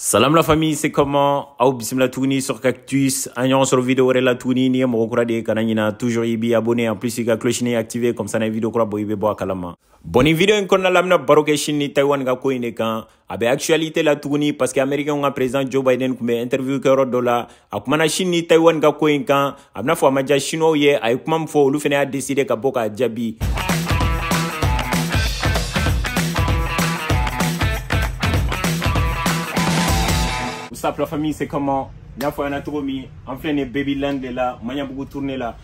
Salam la famille, c'est comment? Aou bismillah touni sur Cactus. Agnon sur vidéo la touni ni mo kura de kananyina toujours ibi abonné en plus iga cloche ni activé comme ça na vidéo kura bo ibe bo kalama. Bonne vidéo en konna lamna baroke chini Taiwan ga ko ine kan abe actualité la touni parce que américain nga président Joe Biden kumbe interview ke ro dola akumana chini Taiwan ga ko in kan abna fo maja chino ye ay kuma fo lu fene a décider ka boka jabi. La famille, c'est comment? Y'a fait un atromi, en plein Babyland là, mania beaucoup tourner là.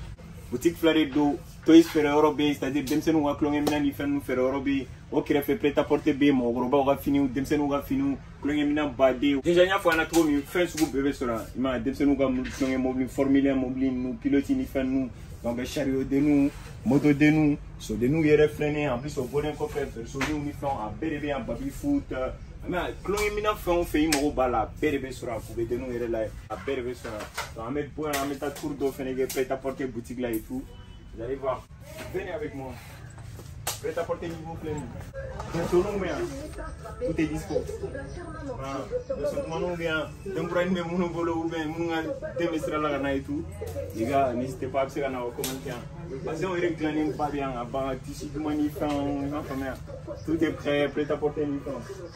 Boutique Flaredo, Toys Ferrero B, c'est-à-dire Demsen ou Clonge Mina ni fan Ferrero B, ok, fait prêt à porter B, mon gros bas fini, Demsen ou fini, Clonge Mina Badé. Déjà, y'a fait un atromi, fin sous bébé sur là. Il Demsen ou Clonge mobile, formulaire mobile, nous pilotis ni fan nous, donc chariot de nous, moto de nous, sur de nous, il est freiné, en plus au bonheur qu'on fait, sur nous, ni fan, à bébé, à baby foot. Mais Clonge Mina fait un fait mon bala, bébé sur la poubelle de nous, il est là, à bébé sur la. On met un tour d'eau, prêt à porter boutique là et tout. Vous allez voir. Venez avec moi. Prêt à porter niveau plein. Tout est dispo. Les gars, n'hésitez pas à faire un commentaire. Parce qu'on réclame pas bien. Tout est prêt à porter une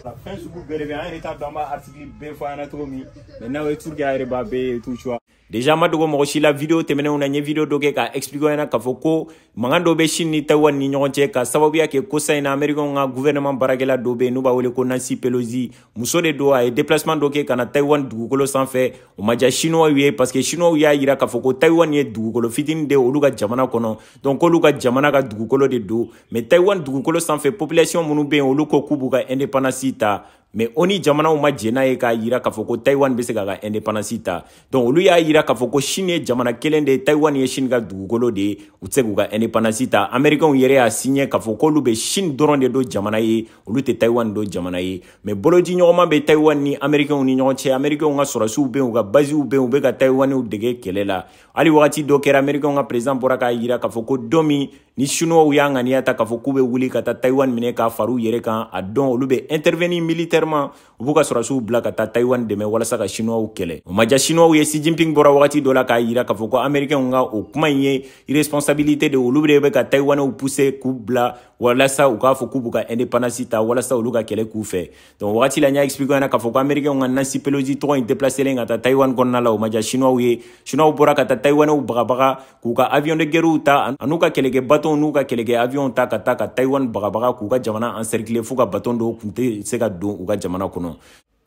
La fin, je vous verrez un état dans ma article bien fois anatomie. Maintenant, tout le gars est babé et tout choix. Déjà madogo mo la vidéo temene una nye vidéo doke ka expliquer yana ka foko mangando be shin ni Taiwan ni nyonche ka sababu yake ko sa ina America nga gouvernement baragela dobe nuba wole ko Nancy Pelosi muso de do ay déplacement doke kana Taiwan dugukolo sanfɛ o maja chinois wiye parce que chinois ya yira ka foko Taiwan ye dugukolo fitini de oluga jamana kono donc oluga jamana ka dugukolo de do mais Taiwan dugukolo sanfɛ population munu be oluko kubuga independence ta mais oni jamana uma jena ye ka yira ka foko Taiwan be se ka independence ta donc olu ya yira ka foko Chine ye jamana kelen de Taiwan ye Chine ka dugukolo de utse ka independence ta américain yere a signé ka foko olu be Chine doron de do jamana ye olu te Taiwan do jamana ye mais boloji nyoma be Taiwan ni américain ni nyonche américain nga sorasu be nga bazi be be ka Taiwan u dege kelela ali wakati do kera américain nga président boraka yira ka foko domi ni chinois ya ngani ata ka foko be wuli ka ta Taiwan mine ka faru yere kan a don olu be intervenir militairement ubuka sorasu bla ka ta Taiwan de me wala saka chinois u kele maja chinois ye Xi Jinping bora wakati do la ka yira ka foko américain nga o kuma ye irresponsabilité de olu be ka Taiwan u pousser ku bla wala sa u ka foko buka indépendance ta wala sa olu ka kele ku fe donc wakati la nya expliquer na ka foko américain nga Nancy Pelosi to déplacer lenga ta Taiwan konna la o maja chinois ye chinois bora ka ta Taiwan u baga ku ka avion de guerre ta anuka kele ke bateau nuka kele ke avion ta ka Taiwan baga ku ka jamana encercler fu ka bateau do kunte se ka do u ka jamana kono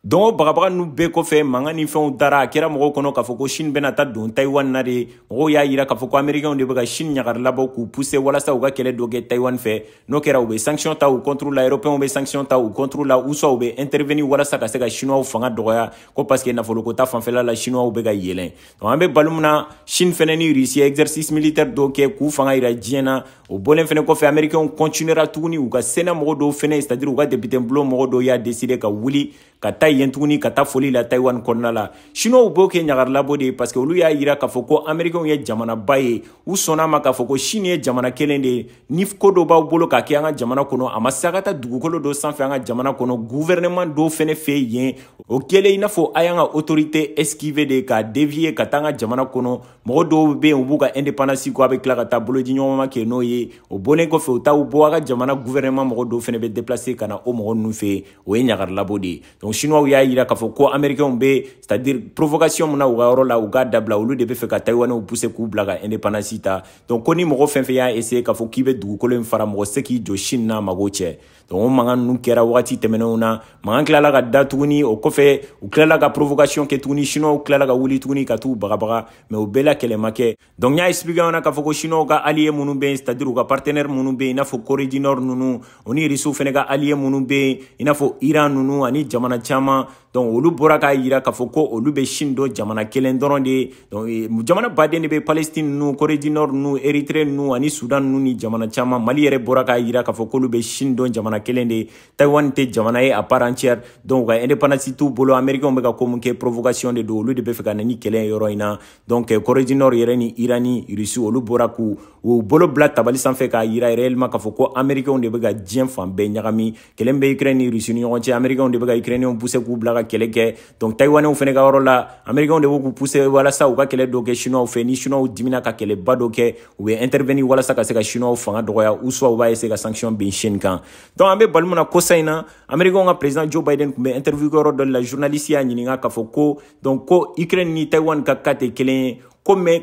donc bagabaga nu be ko fe mangani fɛnw dara kera mogo kono ka foko Chine bena ta don Taiwan na de mogo ya yira ka foko américain de bega Chine nyagar labo ku pousser wala sa u ka kele do ke Taiwan fe no kera u be sanction ta u contre la européen u be sanction ta u contre la ou so u be intervenir wala sa ka se ka chinois fanga doya ko parce que na folo ko ta fanfela la chinois u bega yelen donc ambe balumna Chine fene ni Russie exercice militaire do ke ku fanga ira diena o bolen fene ko fe américain continuera tuguni u ka sena mogo do fene c'est-à-dire u ka député blo mogo do ya décider ka wuli ka ta yentuguni ka ta foli la Taiwan konna la chinois u boke nyagar labo de parce que olu ya yira ka foko américain ye jamana baye u sona ma ka foko Chine ye jamana kelen de nifko do ba bolo ka ke anga jamana kono amasagata dugukolo do sanfɛ anga jamana kono gouvernement do fene fe yen o kele ina fo ayanga autorité esquiver de ka dévier ka tanga jamana kono mogo do be u buka indépendance ko avec la ka ta bolo di nyoma ke no ye o bonen ko fe u ta u bo aga jamana gouvernement mogo do fene be déplacer kana o mogo nu fe o ye nyagar labo de donc chinois ya yira ka fo ko américain be c'est-à-dire provocation muna u ga la u ga dabla olu de be fe ka Taiwan u pousser ku blaga indépendance ta donc koni mogo fenfe ya essayer ka fo kibe dugukolo en fara mogo seki jo Chine na mago che donc o mangan nu kera wakati temenona mangan klala ka datuguni o kofe u klala ka provocation ke tuguni chinois u klala ka wuli tuguni ka tu baga mais o bela kele make donc nya expliquer on ka fo ko chinois ka allié munu be c'est-à-dire ka partenaire munu be ina fo Corée du Nord nunu oni risu fene ka allié munu be ina fo Iran nunu ani jamana chama donc olu bora ka yira ka foko olu be Chine do jamana kelen doron de donc jamana baden be Palestine nu Corée du Nord nu Érythrée nu ani Soudan nu ni jamana chama Mali yere bora ka yira ka foko olu be Chine do jamana jamana kelen de Taiwan te jamana ye à part entière donc indépendance tout bolo américain be ka communiquer provocation de do olu de be fe ka nani kelen yoro ina donc Corée du Nord yere ni Irani Russie olu bora ku o bolo bla tabali sanfɛ ka yira réellement ka fɔ ko américain de be ka diɲɛ fan bɛɛ ɲagami kelen bɛ Ukraine ni Russie ni ɲɔgɔn cɛ américain de be ka Ukrainiens pousser k'u bila ka kɛlɛ kɛ donc Taïwanais fɛnɛ ka yɔrɔ la américain de b'u pousser walasa u ka kɛlɛ dɔ kɛ chinois fɛ ni chinois dimina ka kɛlɛba dɔ kɛ u bɛ intervenir walasa ka se ka chinois fanga dɔgɔya ou soit u b'a essayer ka sanction bin Chine kan donc an bɛ balimu na ko sa in na américain ka président Joe Biden tun bɛ interview kɛ yɔrɔ dɔ la journaliste y'a ɲininka k'a fɔ ko donc ko Ukraine ni Taïwan ka cas tɛ kelen ye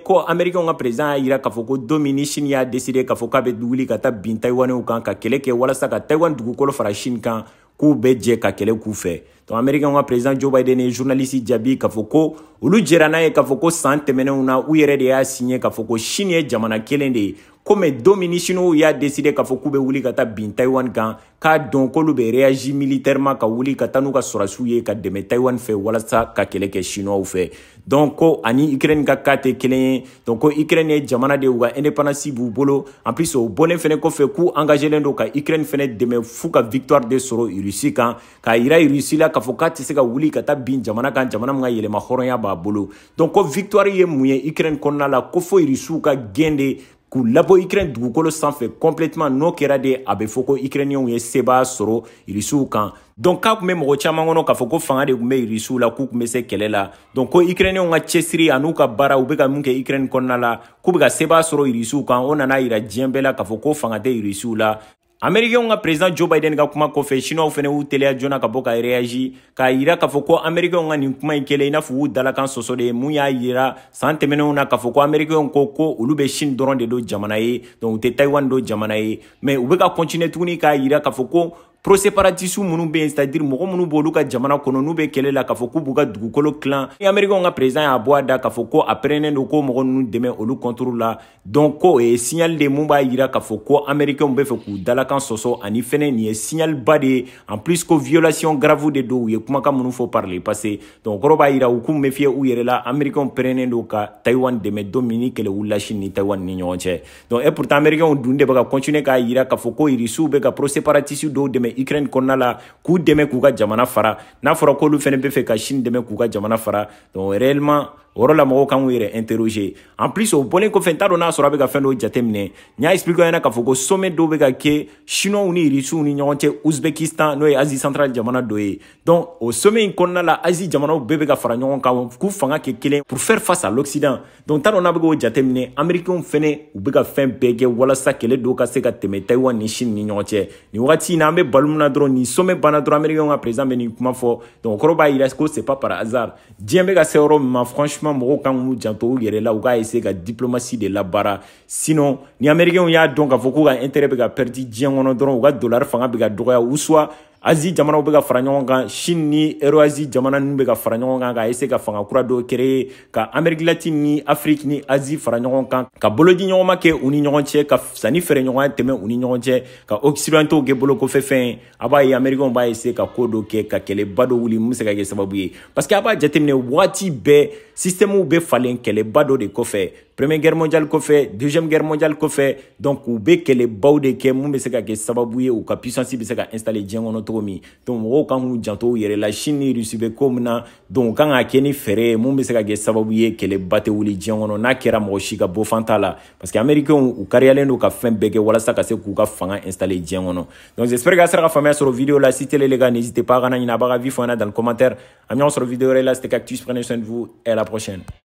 ko américain ka président y'a yira k'a fɔ ko don min ni Chine y'a décidé k'a fɔ k'a bɛ wuli ka taa bin Taïwanais kan ka kɛlɛ kɛ walasa ka Taïwan dugukolo fara Chine kan k'u bɛ jɛ ka kɛlɛ k'u fɛ donc américain ka président Joe Biden ye journaliste jaabi k'a fɔ ko olu jɛra n'a ye k'a fɔ ko san tɛmɛnenw na u yɛrɛ de y'a signé k'a fɔ ko Chine ye jamana kelen de ye comme don min ni Chinois y'a décidé k'a fɔ k'u bɛ wuli ka taa bin Taïwan kan k'a dɔn k'olu bɛ réagir militairement ka wuli ka taa n'u ka sɔrɔdasiw ye ka dɛmɛ Taïwan fɛ walasa ka kɛlɛ kɛ Chinois fɛ donc ko ani Ukraine ka cas tɛ kelen ye donc ko Ukraine ye jamana de u ka indépendance b'u bolo en plus o bɔlen fɛnɛ kɔfɛ k'u engagélen don ka Ukraine fɛnɛ dɛmɛ f'u ka victoire de sɔrɔ Russie kan k'a yira Russie la k'a fɔ k'a tɛ se ka wuli ka taa bin jamana kan jamana min ka yɛlɛma hɔrɔnya b'a bolo donc ko victoire ye mun ye Ukraine kɔnɔna la ko fo Russiw ka gɛn de k'u labɔ Ukraine dugukolo sanfɛ complètement n'o kɛra de a bɛ fɔ ko Ukrainiens ye sebaa sɔrɔ Russiw kan donc k'a tun bɛ mɔgɔ caman kɔnɔ k'a fɔ ko fanga de tun bɛ Russiw la k'u tun bɛ se kɛlɛ la donc ko Ukrainiens ka cɛsiri a n'u ka baara u bɛ ka mun kɛ Ukraine kɔnɔna la k'u bɛ ka sebaa sɔrɔ Russiw kan o nana yira diɲɛ bɛɛ la k'a fɔ ko fanga tɛ Russiw la américain ka président Joe Biden ka kuma kɔfɛ chinois fɛnɛ y'u teliya joona ka bɔ ka réagir k'a yira k'a fɔ ko américain ka nin kuma in kɛlen i n'a fɔ u dalakan sɔsɔ de ye mun y'a yira san tɛmɛnenw na k'a fɔ ko américain ko olu bɛ Chine dɔrɔn de don jamana ye donc u tɛ Taïwan don jamana ye mais u bɛ ka continuer tuguni k'a yira k'a fɔ ko pro-séparatistes minnu bɛ yen c'est-à-dire mɔgɔ minnu b'olu ka jamana kɔnɔ n'u bɛ kɛlɛ la k'a fɔ k'u b'u ka dugukolo tilan ni américain ka président y'a bɔ a da k'a fɔ ko a pɛrɛnnen don ko mɔgɔ ninnu dɛmɛ olu contre la donc ko o ye signal de mun b'a yira k'a fɔ ko américain bɛ fɛ k'u dalakan sɔsɔ ani fɛnɛ nin ye signal ba de ye en plus ko violation grave de don u ye kumakan minnu fɔ par le passé donc kɔrɔ b'a yira u k'u méfier u yɛrɛ la américain pɛrɛnnen don ka Taïwan dɛmɛ don min ni kɛlɛ wulila Chine ni Taïwan ni ɲɔgɔn cɛ donc et pourtant américain dun de bɛ ka continuer k'a yira k'a fɔ ko Russiw bɛ ka pro-séparatistes dɔw dɛmɛ Ukraine kɔnɔna la k'u dɛmɛ k'u ka jamana fara n'a fɔra k'olu fɛnɛ bɛ fɛ ka Chine dɛmɛ k'u ka jamana fara donc réellement o yɔrɔ la mɔgɔw kan k'u yɛrɛ interroger en plus o bɔlen kɔfɛ n t'a dɔn n'a sɔrɔ a bɛ ka fɛn dɔw jateminɛ n y'a expliqué ɲɛna k'a fɔ ko sommet dɔw bɛ ka kɛ chinois ni Russiw ni ɲɔgɔn cɛ Uzbekistan n'o ye Asie centrale jamana dɔ ye donc o sommet in kɔnɔna la Asie jamanaw bɛɛ bɛ ka fara ɲɔgɔn kan k'u fanga kɛ kelen pour faire face à l'Occident donc n t'a dɔn n'a bɛ k'o jateminɛ américains fɛnɛ u bɛ ka fɛn bɛɛ kɛ walasa kɛlɛ dɔw ka se ka tɛmɛ Taïwan ni Chine ni ɲɔgɔn cɛ nin wagati in na an bɛ balo min na dɔrɔn nin sommet banna dɔrɔn américain ka président bɛ nin kuma fɔ donc o kɔrɔ b'a yira ko c'est pas par hasard diɲɛ bɛ ka se yɔrɔ min ma franchement mɔgɔw kan k'u janto u yɛrɛ la u k'a essayer ka diplomatie de labaara sinon ni américains y'a dɔn k'a fɔ k'u ka intérêt bɛ ka perdre diɲɛ kɔnɔ dɔrɔn u ka dollar fanga bɛ ka dɔgɔya ou soit Asie jamanaw bɛ ka fara ɲɔgɔn kan Chine ni Euro-Asie jamana ninnu bɛ ka fara ɲɔgɔn kan ka essayer ka fanga kura dɔ créer ka Amérique latine ni Afrique ni Asie fara ɲɔgɔn kan ka boloji ɲɔgɔnma kɛ u ni ɲɔgɔn cɛ ka sanni feere ɲɔgɔnya tɛmɛ u ni ɲɔgɔn cɛ ka occidentaux kɛ bolokɔfɛ fɛn ye a b'a ye américains b'a essayer ka ko dɔ kɛ ka kɛlɛba dɔ wuli mun bɛ se ka kɛ sababu ye parce que a b'a jateminɛ wagati bɛɛ systèmew bɛ falen kɛlɛba dɔ de kɔfɛ Première guerre mondiale kɔfɛ deuxième guerre mondiale kɔfɛ donc u bɛ kɛlɛbaw de kɛ mun bɛ se ka kɛ sababu ye u ka puissance bɛ se ka installer diɲɛ kɔnɔ cogo min donc mɔgɔw kan k'u janto u yɛrɛ la Chine ni Russie bɛ ko min na donc u kan k'a kɛ ni fɛɛrɛ ye mun bɛ se ka kɛ sababu ye kɛlɛba tɛ wuli diɲɛ kɔnɔ n'a kɛra mɔgɔ si ka bɔ fan t'a la parce que américains u kariyalen don ka fɛn bɛɛ kɛ walasa ka se k'u ka fanga installer diɲɛ kɔnɔ donc j'espère que a sera ka faamuya sɔrɔ vidéo la si télé les gars n'hésitez pas a kana ɲinɛ a b'a ka avis fɔ an na dans le commentaire an bɛ ɲɔgɔn sɔrɔ vidéo wɛrɛ la c'était Cactus prenez soin de vous et à la prochaine